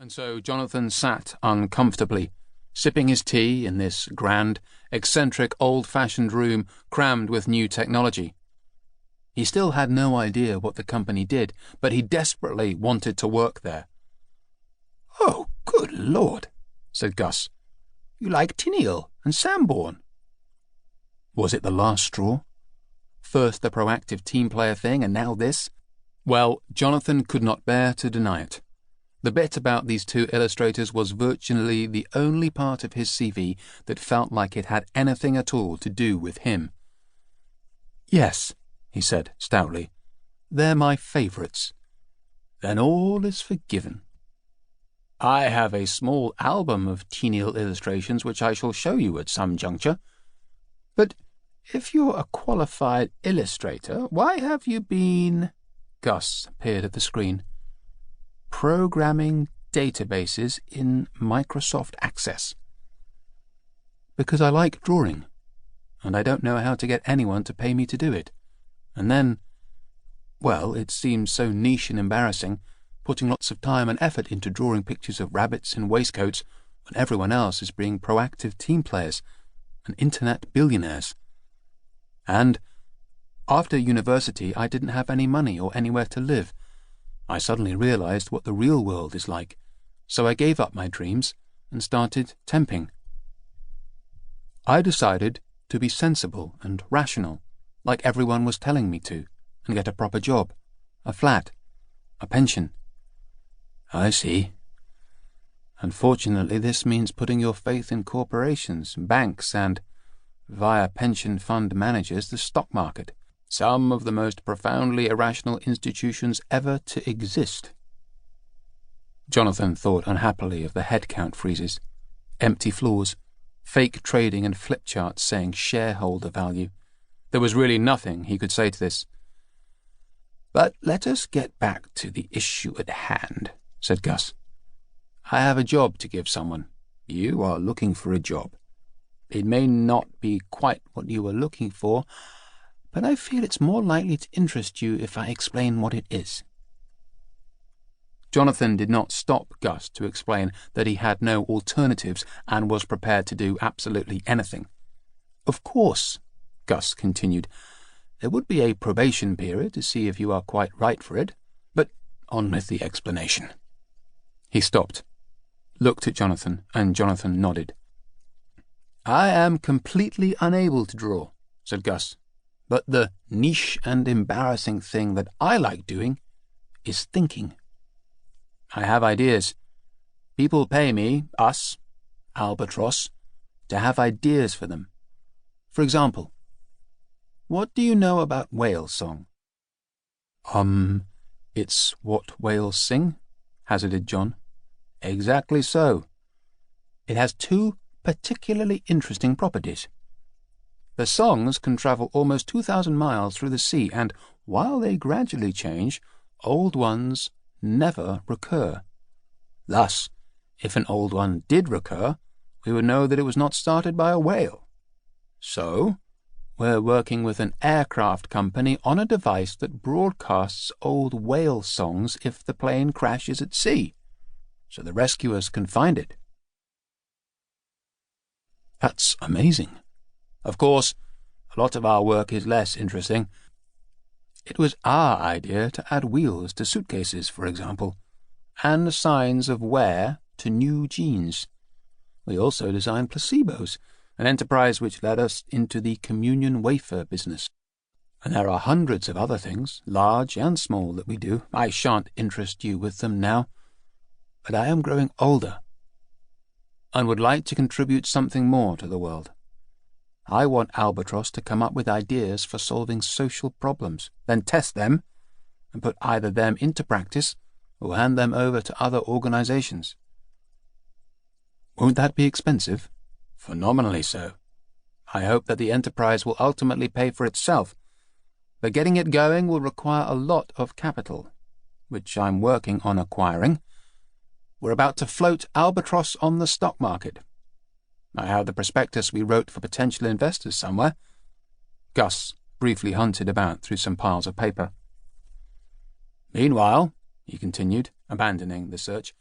And so Jonathon sat uncomfortably, sipping his tea in this grand, eccentric, old-fashioned room crammed with new technology. He still had no idea what the company did, but he desperately wanted to work there. "Oh, good Lord," said Gus. "You like Tennille and Sambourne?" Was it the last straw? First the proactive team player thing, and now this? Well, Jonathon could not bear to deny it. The bit about these two illustrators was virtually the only part of his CV that felt like it had anything at all to do with him. "Yes," he said stoutly. "They're my favourites." "Then all is forgiven. I have a small album of Tennille illustrations which I shall show you at some juncture. But if you're a qualified illustrator, why have you been—" Gus peered at the screen. "Programming databases in Microsoft Access." "Because I like drawing, and I don't know how to get anyone to pay me to do it. And then, well, it seems so niche and embarrassing, putting lots of time and effort into drawing pictures of rabbits in waistcoats when everyone else is being proactive team players and internet billionaires. And after university, I didn't have any money or anywhere to live. I suddenly realized what the real world is like, so I gave up my dreams and started temping. I decided to be sensible and rational, like everyone was telling me to, and get a proper job, a flat, a pension." "I see. Unfortunately, this means putting your faith in corporations, banks, and, via pension fund managers, the stock market. Some of the most profoundly irrational institutions ever to exist." Jonathon thought unhappily of the headcount freezes, empty floors, fake trading and flip charts saying shareholder value. There was really nothing he could say to this. "But let us get back to the issue at hand," said Gus. "I have a job to give someone. You are looking for a job. It may not be quite what you were looking for, but I feel it's more likely to interest you if I explain what it is." Jonathon did not stop Gus to explain that he had no alternatives and was prepared to do absolutely anything. "Of course," Gus continued, "there would be a probation period to see if you are quite right for it, but on with the explanation." He stopped, looked at Jonathon, and Jonathon nodded. "I am completely unable to draw," said Gus. "But the niche and embarrassing thing that I like doing is thinking. I have ideas. People pay me, us, Albatross, to have ideas for them. For example, what do you know about whale song?" It's what whales sing," hazarded John. "Exactly so. It has two particularly interesting properties. The songs can travel almost 2,000 miles through the sea, and while they gradually change, old ones never recur. Thus, if an old one did recur, we would know that it was not started by a whale. So, we're working with an aircraft company on a device that broadcasts old whale songs if the plane crashes at sea, so the rescuers can find it." "That's amazing." "Of course, a lot of our work is less interesting. It was our idea to add wheels to suitcases, for example, and signs of wear to new jeans. We also designed placebos, an enterprise which led us into the communion wafer business. And there are hundreds of other things, large and small, that we do. I shan't interest you with them now, but I am growing older and would like to contribute something more to the world. I want Albatross to come up with ideas for solving social problems, then test them, and put either them into practice or hand them over to other organizations." "Won't that be expensive?" "Phenomenally so. I hope that the enterprise will ultimately pay for itself, but getting it going will require a lot of capital, which I'm working on acquiring. We're about to float Albatross on the stock market. I have the prospectus we wrote for potential investors somewhere." Gus briefly hunted about through some piles of paper. "Meanwhile," he continued, abandoning the search,